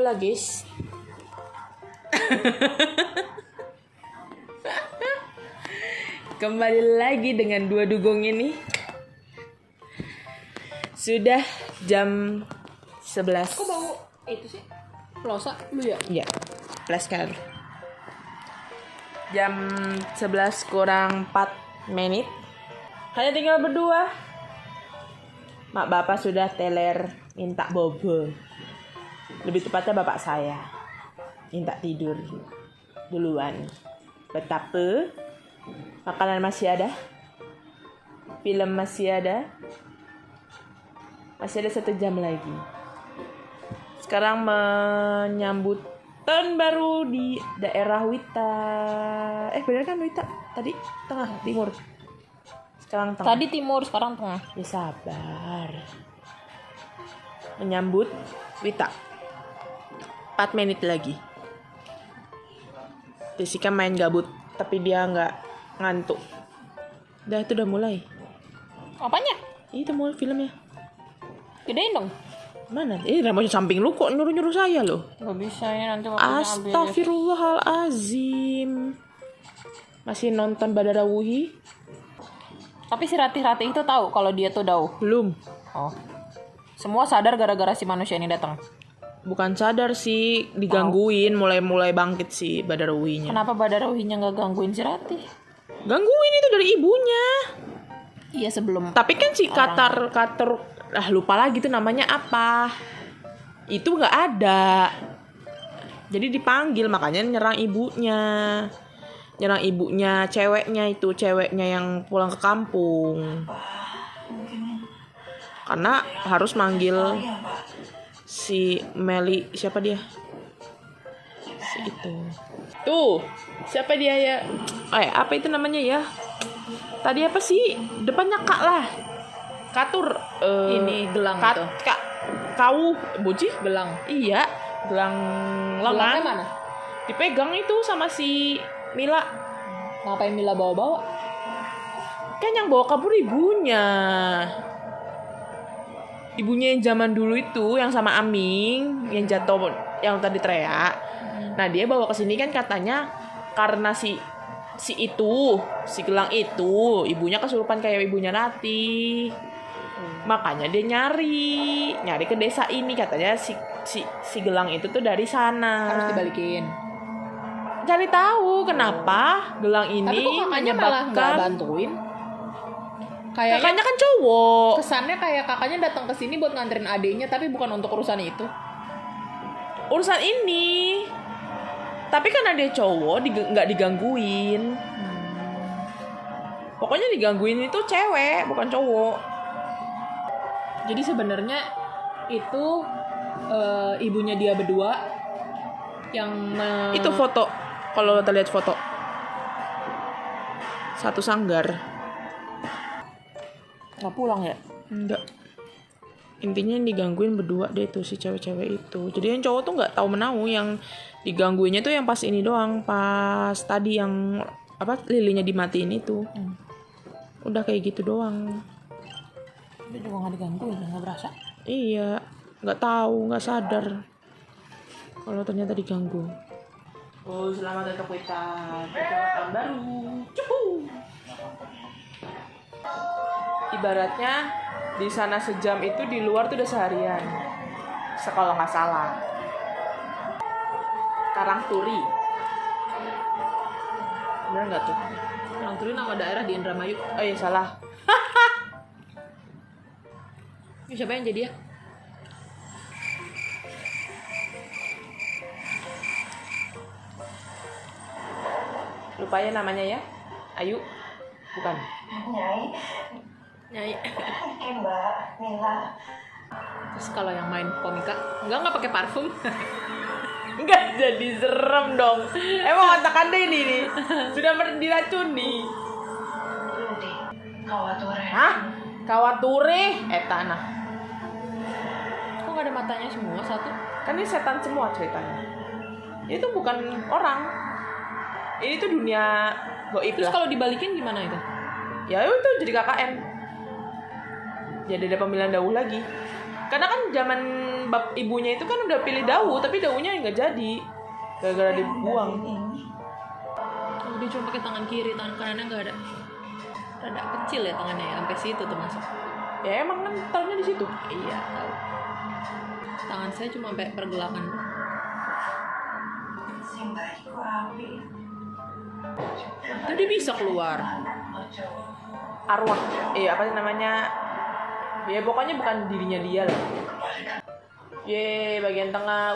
Halo guys. Kembali lagi dengan dua dugong ini. Sudah jam 11. Kok bau itu sih? Plosa lu ya? Iya, flashcard. Jam 11 kurang 4 menit. Hanya tinggal berdua. Mak bapak sudah teler minta bobo. Lebih tepatnya bapak saya minta tidur duluan. Betapa makanan masih ada, film masih ada, masih ada 1 jam lagi. Sekarang menyambut tahun baru di daerah Wita. Bener kan Wita? Tadi tengah, timur. Sekarang tengah. Tadi timur, sekarang tengah. Ya sabar. Menyambut Wita. 4 menit lagi. Jessica main gabut, tapi dia nggak ngantuk. Itu udah mulai. Apanya? Itu mulai filmnya. Gedein dong. Mana? Ramanya samping lu kok nyuruh-nyuruh saya loh. Gak bisa ya, nanti waktunya habis. Astagfirullahalazim. Masih nonton Badara Wuhi? Tapi si Ratih-Ratih itu tahu kalau dia tuh Dao. Belum. Oh. Semua sadar gara-gara si manusia ini datang. Bukan sadar sih, digangguin mulai bangkit si Badara Wuhinya. Kenapa Badara Wuhinya nggak gangguin si Ratih? Gangguin itu dari ibunya. Iya sebelum. Tapi kan si Katar lupa lagi tuh namanya apa. Itu nggak ada. Jadi dipanggil, makanya nyerang ibunya. Ceweknya yang pulang ke kampung. Karena harus manggil si Meli, siapa dia? Si itu. Tuh, siapa dia ya? Apa itu namanya ya? Tadi apa sih? Depannya Kak lah. Katur. Ini gelang itu. Kau, Boji? Gelang. Iya, gelang Gelangnya lengan. mana? Dipegang itu sama si Mila. Ngapain Mila bawa-bawa? Kan yang bawa kabur ibunya. Ibunya yang zaman dulu itu, yang sama Aming, yang jatuh, yang tadi teriak. Nah dia bawa ke sini kan katanya karena si gelang itu, ibunya kesurupan kayak ibunya Rati. Makanya dia nyari ke desa ini, katanya si gelang itu tuh dari sana. Harus dibalikin. Cari tahu kenapa gelang ini. Tapi kok kakaknya malah nggak bantuin? Kakaknya kan cowok. Kesannya kayak kakaknya datang ke sini buat nganterin adiknya, tapi bukan untuk urusan itu. Urusan ini. Tapi karena dia cowok, nggak digangguin. Pokoknya digangguin itu cewek, bukan cowok. Jadi sebenarnya itu ibunya dia berdua yang itu foto. Kalau kita lihat foto, satu sanggar. nggak pulang ya? Enggak. Intinya yang digangguin berdua deh tuh si cewek-cewek itu. Jadi yang cowok tuh nggak tahu menau, yang digangguinnya tuh yang pas ini doang, pas tadi yang lilinnya dimatiin itu. Udah kayak gitu doang. Dia juga nggak digangguin, nggak berasa. Iya, nggak tahu, nggak sadar kalau ternyata diganggu. Oh, selamat datang kita tahun baru. Cuhu. Ibaratnya di sana sejam itu, di luar tuh udah seharian. Kalau nggak salah. Karangturi. Bener nggak tuh? Karangturi nama daerah di Indramayu. Oh iya salah. Ini siapa yang jadi ya? Lupain namanya ya. Ayu. Bukan. Nyai. Mbak Mila. Terus kalau yang main komika, nggak pakai parfum. Enggak, jadi serem dong. Emang otak Anda ini nih sudah diracuni. Rudi, kawature. Hah? Kawature? Tanah. Kok nggak ada matanya semua satu? Kan ini setan semua ceritanya. Itu bukan orang. Ini tuh dunia goib Terus lah. kalau dibalikin gimana itu? Ya itu jadi KKN. Jadi ada pemilihan dauh lagi. Karena kan zaman ibunya itu kan udah pilih Dawu, tapi Dawunya nggak jadi gara-gara dibuang. Oh, dia cuma pakai tangan kiri, tangan kanannya nggak ada. Rada kecil ya tangannya ya, sampai situ tuh masuk. Ya emang kan taruhnya di situ. Iya tahu. Tangan saya cuma sampai pergelangan. Itu dia bisa keluar. Arwah. Apa sih namanya? Ya pokoknya bukan dirinya dia lah. Bagian tengah.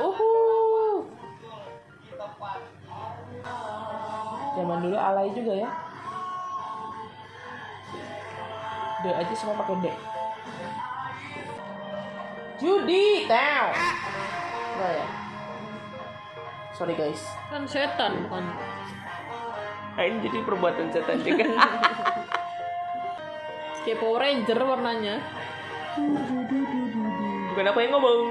Zaman dulu alay juga ya. D aja semua pakai D. Judi, tahu. Enggak ya? Sorry guys. Kan setan bukan. Ini jadi perbuatan setan juga. Kayak Power Ranger warnanya. Bukan aku yang ngomong.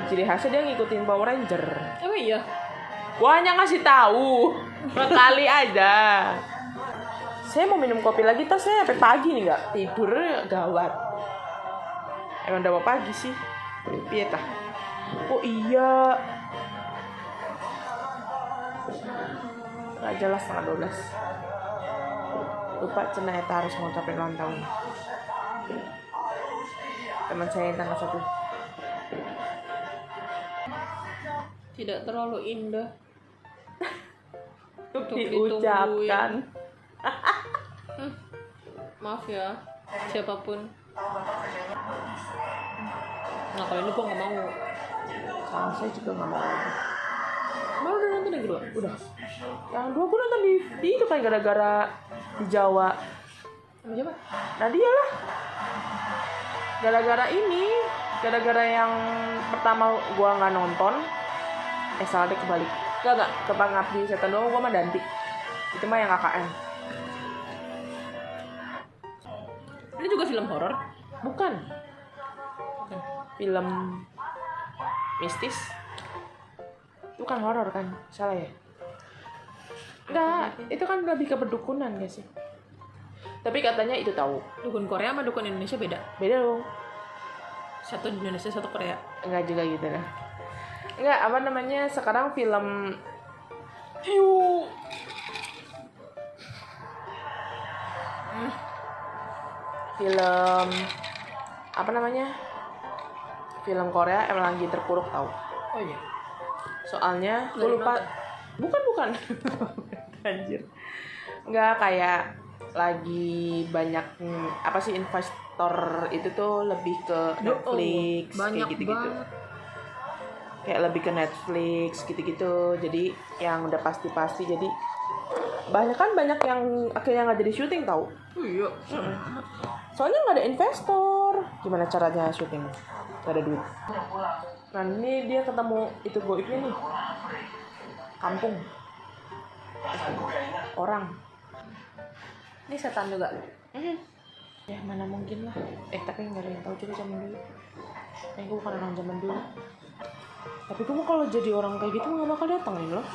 Ciri khasnya dia ngikutin Power Ranger. Oh iya. Gua hanya ngasih tahu sekali aja. Saya mau minum kopi lagi, tas saya sampai pagi nih nggak tidur gawat. Emang udah mau pagi sih. Piye tah? Oh iya. Nggak jelas 11:30. Lupa Cena Eta harus ngucapin ulang tahun. Teman saya yang tanggal 1. Tidak terlalu indah Untuk diucapkan. Maaf ya siapapun. Nah kalau ini gue nggak mau. Sama saya juga nggak mau. Mau udah nonton yang kedua? Udah. Yang 2 gue nonton di itu kan gara-gara di Jawa. Sama siapa? Nadia lah. Gara-gara yang pertama gue nggak nonton. Salah deh kebalik. Gak ke Pengabdi Setan doang, gue mah Danti. Itu mah yang KKN. Ini juga film horor? Bukan. Film mistis. Bukan horor kan? Salah ya? Enggak, itu kan lebih ke perdukunan gak sih? Tapi katanya itu tahu. Dukun Korea sama dukun Indonesia beda? Beda dong. Satu di Indonesia, satu Korea. Enggak juga gitu lah. Enggak, apa namanya? Sekarang film film apa namanya? Film Korea emang lagi terpuruk tahu. Oh iya. Soalnya gue lupa. Bukan. Anjir. Enggak, kayak lagi banyak apa sih investor itu tuh lebih ke Netflix banyak kayak gitu-gitu. Banget. Kayak lebih ke Netflix gitu-gitu. Jadi yang udah pasti-pasti, jadi banyak yang akhirnya nggak jadi syuting tahu. Oh iya. Soalnya nggak ada investor. Gimana caranya syuting? Gak ada duit. Nah ini dia ketemu itu goibnya nih. Kampung. Orang. Ini setan juga. Ya mana mungkin lah. Tapi nggak ada yang tahu juga zaman dulu. Gue bukan orang zaman dulu. Tapi gue kalau jadi orang kayak gitu nggak bakal datangin loh.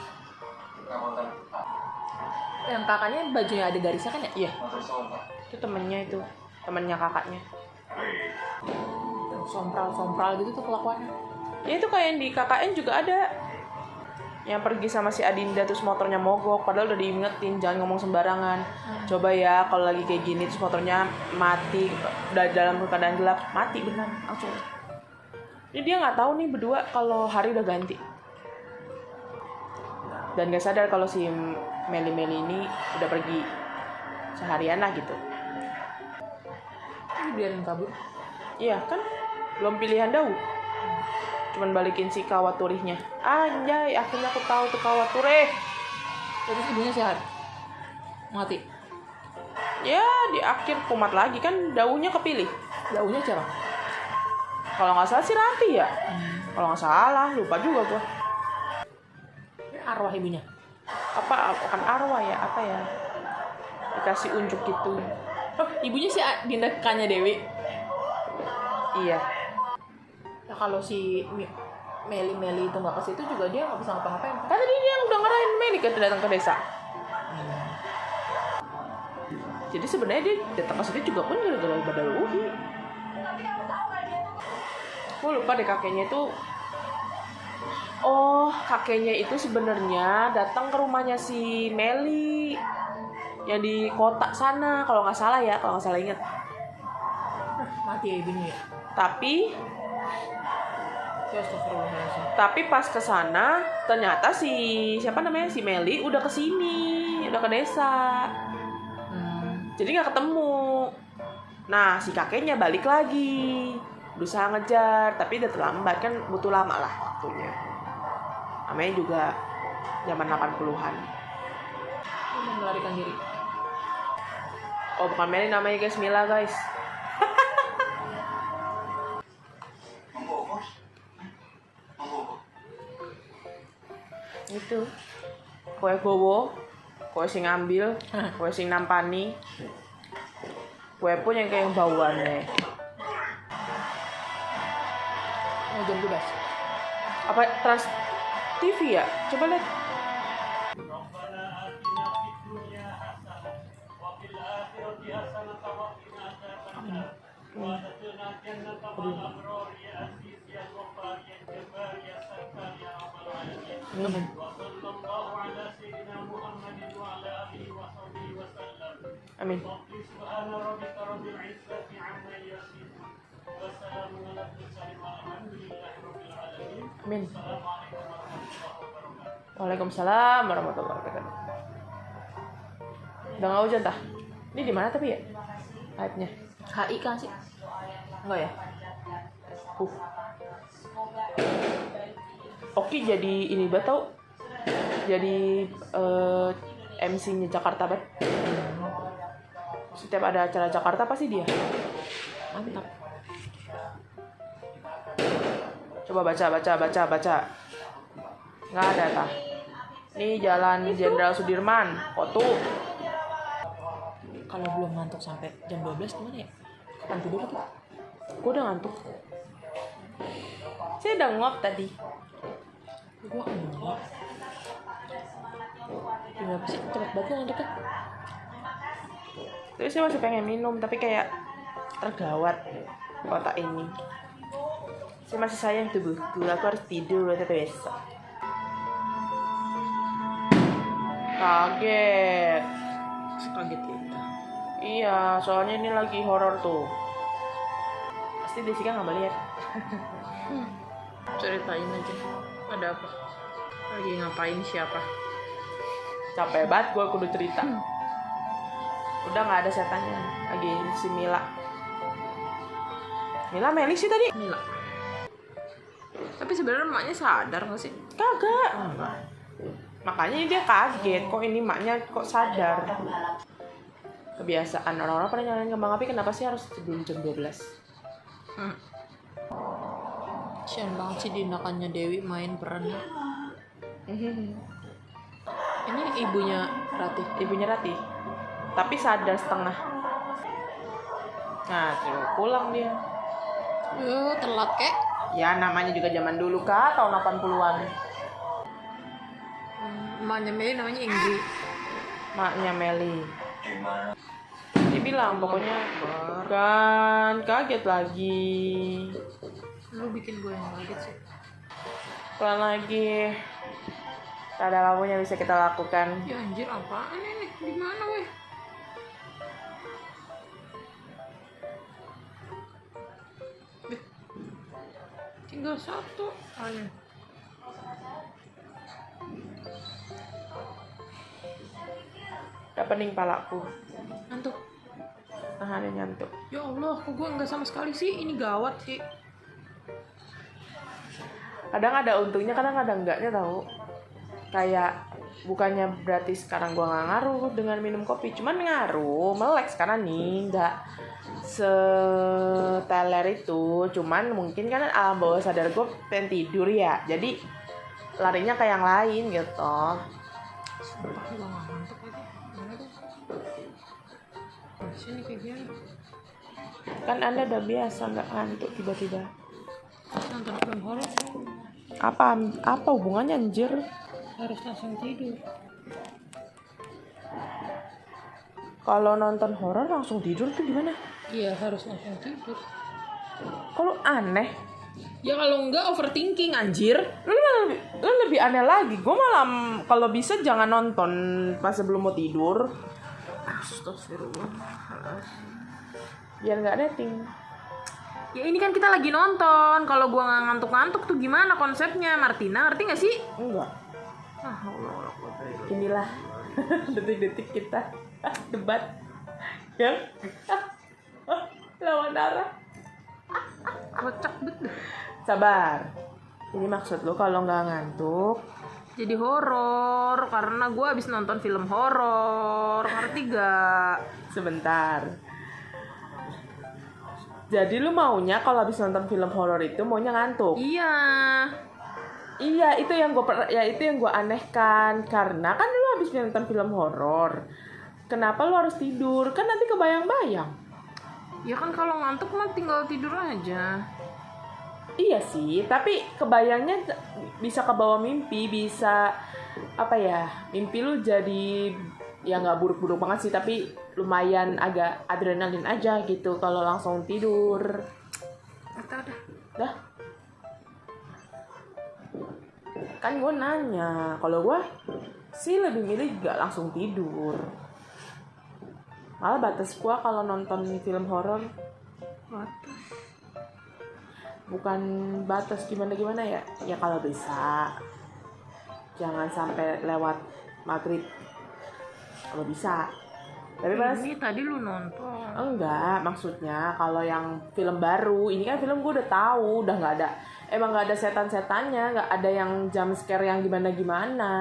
Yang kakaknya bajunya ada garisnya kan ya? Iya. Itu temennya kakaknya. Sompral gitu tuh kelakuannya. Ya itu kayak yang di KKN juga ada. Yang pergi sama si Adinda terus motornya mogok, padahal udah diingetin jangan ngomong sembarangan. Coba ya kalau lagi kayak gini terus motornya mati, udah dalam keadaan gelap, mati beneran langsung. Ini dia nggak tahu nih berdua kalau hari udah ganti. Dan nggak sadar kalau si Meli ini udah pergi seharian lah gitu. Ini biarin kabur. Iya kan, belum pilihan Dawu. Cuman balikin si Kawaturihnya. Anjay, akhirnya aku tahu tuh Kawaturih. Terus ibunya sehat? Mati? Ya, di akhir kumat lagi kan Dawunya kepilih. Daunnya siapa? Kalau nggak salah si Ranti ya. Kalau nggak salah, lupa juga gua. Ini arwah ibunya? Apa, bukan arwah ya, apa ya. Dikasih unjuk gitu. Oh, ibunya si Dinda kakaknya Dewi? Iya. Ya kalau si Meli itu nggak ke situ juga dia nggak bisa ngapa-ngapain. Kan tadi dia udah ngarahin Meli ke datang ke desa. Jadi sebenarnya dia datang ke situ juga pun gara-gara Badal Uhi. Gue lupa deh kakeknya itu. Oh, kakeknya itu sebenarnya datang ke rumahnya si Meli yang di kota sana, kalau nggak salah ya, kalau nggak salah inget. Mati ya ibunya ya. Tapi Ya astagfirullahaladzim. pas ke sana ternyata si siapa namanya si Meli udah kesini, udah ke desa. Jadi nggak ketemu. Nah, si kakeknya balik lagi, berusaha ngejar, tapi udah terlambat kan, butuh lama lah waktunya. Namanya juga zaman 80-an. Dia mau melarikan diri. Oh, bukan Meli namanya guys, Mila guys. Itu kue bowo, kue sing ngambil, kue sing nampani, kue pun yang kayak bauan nih. Oh, jam 12. Apa Trans TV ya? Coba lihat. Amin. Amin. Amin. Waalaikumsalam warahmatullahi wabarakatuh. Udah nggak hujan tah? Ini di mana tapi ya? Ayatnya. HI kan sih? Enggak ya? Oki jadi ini bat tau? Jadi MC-nya Jakarta bat. Setiap ada acara Jakarta pasti dia. Mantap. Coba baca. Nggak ada tah. Ini Jalan Jenderal Sudirman, Kotu. Kalau belum ngantuk sampai jam 12 gimana ya? Kapan tidur tuh? Gue udah ngantuk. Saya udah ngop tadi. Gua enggak. Kenapa sih cepet banget ngantuknya? Terus saya masih pengen minum, tapi kayak tergawat otak ini. Saya masih sayang tubuhku, aku harus tidur waktu besok. Kaget. Kaget kita. Iya, soalnya ini lagi horor tuh. Pasti Desika nggak lihat. Ceritain aja. Ada apa? Lagi ngapain siapa? Capek banget gue kudu cerita. Udah nggak ada setannya. Lagi si Mila. Mila Meli sih tadi. Mila. Tapi sebenarnya emaknya sadar nggak sih? Kagak. Enggak. Makanya dia kaget. Kok ini maknya kok sadar. Kebiasaan orang-orang pada nyalain kembang api, kenapa sih harus sebelum jam 12? Kasian banget sih dinakannya Dewi main perannya. Ini ibunya Ratih. Ibunya Ratih. Tapi sadar setengah. Nah, tuh pulang dia. Telat kek. Ya namanya juga zaman dulu kak, tahun 80-an. Emaknya Meli namanya Inggi. Maknya Meli. Dibilang pokoknya kan kaget lagi. Lu bikin gue yang kaget sih. Pelan lagi. Tak ada apapun yang bisa kita lakukan. Ya anjir apaan ini? Gimana weh? Tinggal satu aja. Udah pening palaku. Ngantuk. Nahannya nyantuk. Ya Allah, kok gue nggak sama sekali sih? Ini gawat sih. Kadang ada untungnya, kadang ada enggaknya tahu. Kayak bukannya berarti sekarang gua nggak ngaruh dengan minum kopi, cuman ngaruh, melek sekarang nih, nggak seteler itu. Cuman mungkin kan alam bawah sadar gue pengen tidur ya, jadi larinya ke yang lain gitu. Sumpah gue nggak ngantuk lagi. Gimana tuh? Sini kayak gini. Kan anda udah biasa nggak ngantuk tiba-tiba. Nonton film horor Apa hubungannya anjir? harus langsung tidur. Kalau nonton horor langsung tidur tuh gimana? Iya harus langsung tidur. Kalau aneh, Ya kalau enggak overthinking anjir. Lu lebih aneh lagi. Gue malah kalau bisa jangan nonton pas sebelum mau tidur. Astagfirullah. Biar nggak netting. Ya ini kan kita lagi nonton. Kalau gua nggak ngantuk-ngantuk tuh gimana konsepnya? Martina, ngerti nggak sih? Enggak. Inilah detik-detik kita debat yang lawan arah. Kocak betul. Sabar. Ini maksud lo kalau nggak ngantuk. Jadi horor karena gua habis nonton film horor. Ngerti gak? Sebentar. Jadi lu maunya kalau habis nonton film horor itu maunya ngantuk? Iya. Iya, itu yang gue anehkan. Karena kan lu habis nonton film horor. Kenapa lu harus tidur? Kan nanti kebayang-bayang. Ya kan kalau ngantuk mah tinggal tidur aja. Iya sih, tapi kebayangnya bisa kebawa mimpi, bisa apa ya? Mimpi lu jadi ya nggak buruk-buruk banget sih, tapi lumayan agak adrenalin aja gitu kalau langsung tidur. Atau dah. Dah. Kan gue nanya, kalau gue sih lebih milih gak langsung tidur. Malah batas gue kalau nonton film horor. Batas. Bukan batas gimana ya. Ya kalau bisa jangan sampai lewat maghrib kalau bisa. Tapi pas Ini tadi lu nonton. enggak, maksudnya kalau yang film baru, ini kan film gue udah tahu, udah nggak ada, emang nggak ada setan-setannya, nggak ada yang jump scare yang gimana-gimana.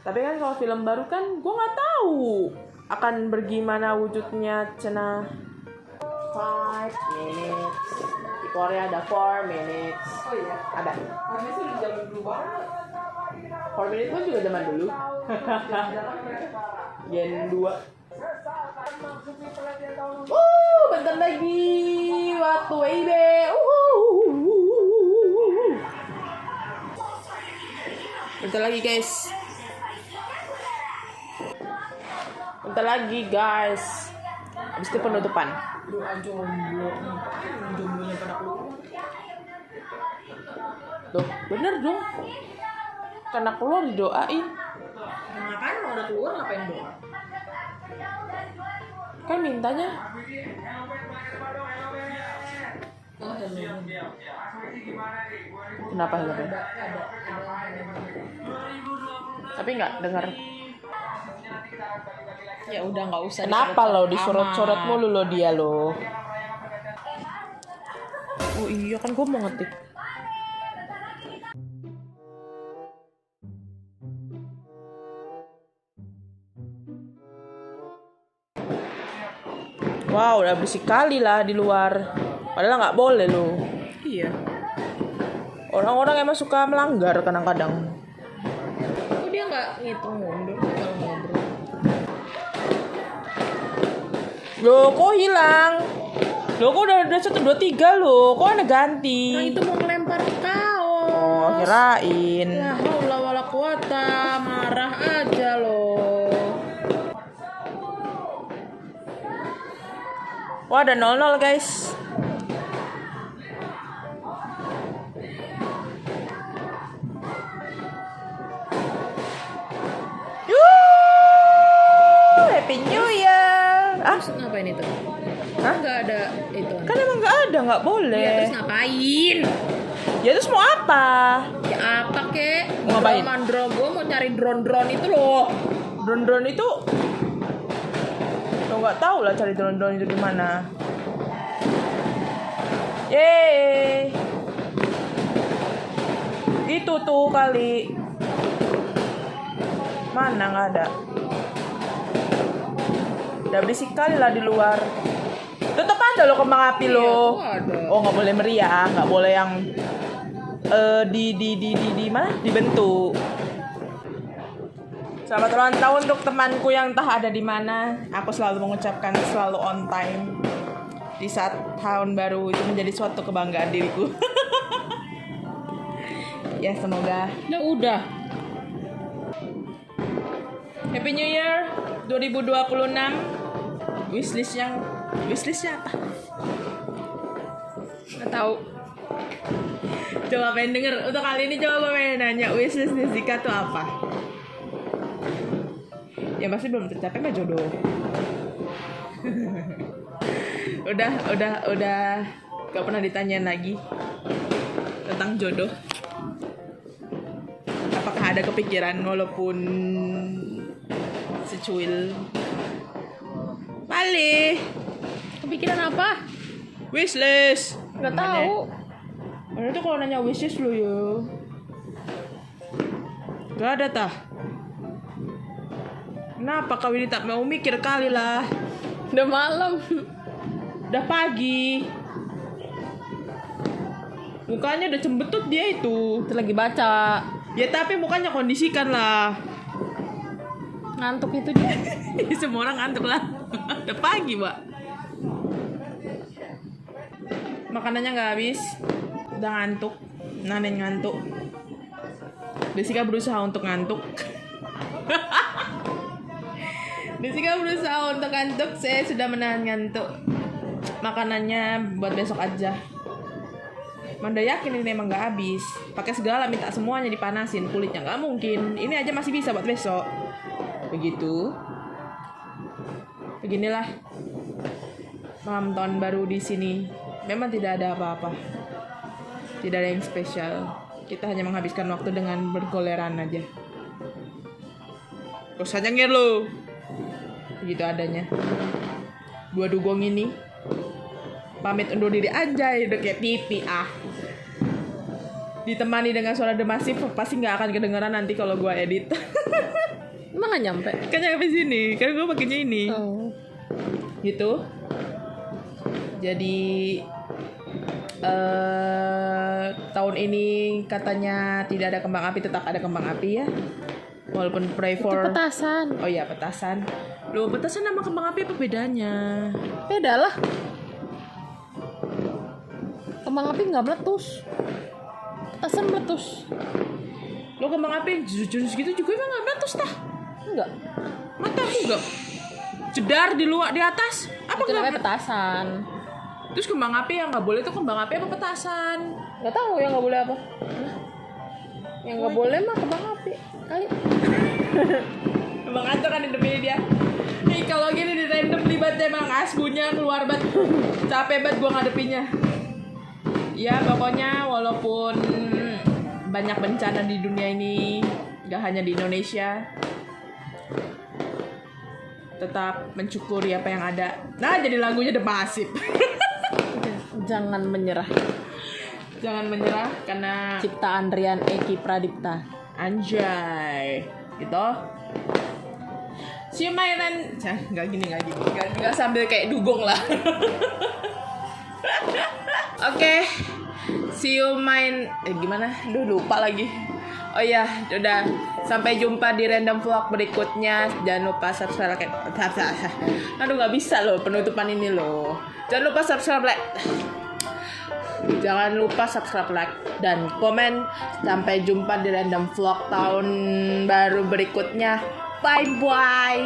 Tapi kan kalau film baru kan gue nggak tahu akan bagaimana wujudnya cina. 5 minutes. Di Korea ada 4 minutes. Oh iya, ada. Harusnya sih udah zaman dulu banget. 4 minutes pun juga zaman dulu. Gen 2. Bentar lagi waktu baby. Bentar lagi guys. Bentar lagi guys. Habis itu penutupan. Doa jomblo. Jomblonya pada keluar. Loh, bener dong. Karena keluar didoain. Ngapain mau udah keluar ngapain doa? Kan mintanya. Kenapa Hilda? Tapi nggak dengar. Ya udah nggak usah. Kenapa lo disorot-sorot mulu lo dia lo? Oh iya kan gue mau ngetik. Wow, udah berisik kali lah di luar. Padahal nggak boleh lo. Iya. Orang-orang emang suka melanggar kadang-kadang. Kok dia nggak ngitung mundur kalau ngobrol? Loh, kok hilang? Loh, kok udah 1, 2, 3 loh. Kok ada ganti? Nah itu mau ngelempar kaos. Oh, kirain. La haula wala quwata, marah aja loh. Wah, ada 00 guys. Happy New Year. Ah, Terus ngapain itu? hah? Nggak ada itu. Kan emang nggak ada, nggak Ya, boleh. terus ngapain? Ya terus mau apa? Ya apa kek? Mau ngapain? Mandro gue mau cari drone itu loh. Drone itu, lo nggak tahu lah cari drone itu di mana. Yeay. Itu tuh kali. Mana nggak ada? Udah berisik kali lah di luar. Tetap ada lo kembang api Iya, lo. tuh ada. Oh nggak boleh meriah, nggak boleh yang di mana? Dibentuk. Selamat ulang tahun untuk temanku yang entah ada di mana. Aku selalu mengucapkan selalu on time. Di saat tahun baru itu menjadi suatu kebanggaan diriku. Ya semoga. Ya udah. Happy New Year 2026. Wishlistnya apa? Nggak tahu. Coba pengen denger. Untuk kali ini coba pengen nanya wishlist Zika tuh apa? Ya pasti belum tercapai mah jodoh. udah gak pernah ditanyain lagi tentang jodoh. Apakah ada kepikiran walaupun secuil? Balik. Kepikiran apa? Wishlist. Gak tahu. Mana tuh kalau nanya wishlist lu ya? Gak ada tah. Kenapa kau ini tak mau mikir kali lah? Udah malam. Udah pagi. Mukanya udah cembetut dia itu. Itu lagi baca. Ya tapi mukanya kondisikan lah. Ngantuk itu dia. Semua orang ngantuk lah. Udah pagi, Mbak. Makanannya nggak habis. Udah ngantuk. Nanen ngantuk. Jessica berusaha untuk ngantuk. Jessica berusaha untuk ngantuk. Saya sudah menahan ngantuk. Makanannya buat besok aja. Manda yakin ini emang gak habis. Pakai segala minta semuanya dipanasin. Kulitnya gak mungkin. Ini aja masih bisa buat besok. Begitu. Beginilah malam tahun baru di sini. Memang tidak ada apa-apa. Tidak ada yang spesial. Kita hanya menghabiskan waktu dengan bergoleran aja. Gak usah nyengir lo. Begitu adanya. Dua dugong ini pamit undur diri, anjay, udah kayak TV ditemani dengan suara demasif, pasti nggak akan kedengeran nanti kalau gue edit. Emang gak nyampe? Kan nyampe sini, kan gue pakainya ini. Oh. Gitu. Jadi tahun ini katanya tidak ada kembang api, tetap ada kembang api ya. Walaupun pray for. Itu petasan. Oh iya, petasan. Loh, petasan sama kembang api apa bedanya? Beda lah. Kembang api nggak meletus. Petasan meletus. Lo kembang api jurus gitu juga emang nggak meletus tah? Enggak. Mata aku nggak jedar di luar di atas. Apa Itu namanya nggak? petasan. Terus kembang api yang nggak boleh itu kembang api apa petasan? Nggak tahu yang nggak boleh apa. Yang nggak boleh mah kembang api kali. Kembang api kan di depannya dia. Nih kalau gini di random libat emang asbunya keluar bat. Capek banget gua ngadepinnya. Ya pokoknya walaupun banyak bencana di dunia ini, gak hanya di Indonesia, tetap mensyukuri apa yang ada. Nah jadi lagunya The Massive. Jangan menyerah. Jangan menyerah karena Ciptaan Rian Eki Pradipta. anjay gitu. Si mainan nggak gini nggak sambil kayak dugong lah. Oke, see you main gimana? Duh lupa lagi. Oh iya, udah sampai jumpa di random vlog berikutnya. Jangan lupa subscribe. Aduh nggak bisa loh penutupan ini loh. Jangan lupa subscribe, like. Jangan lupa subscribe, like, dan komen. Sampai jumpa di random vlog tahun baru berikutnya. Bye bye.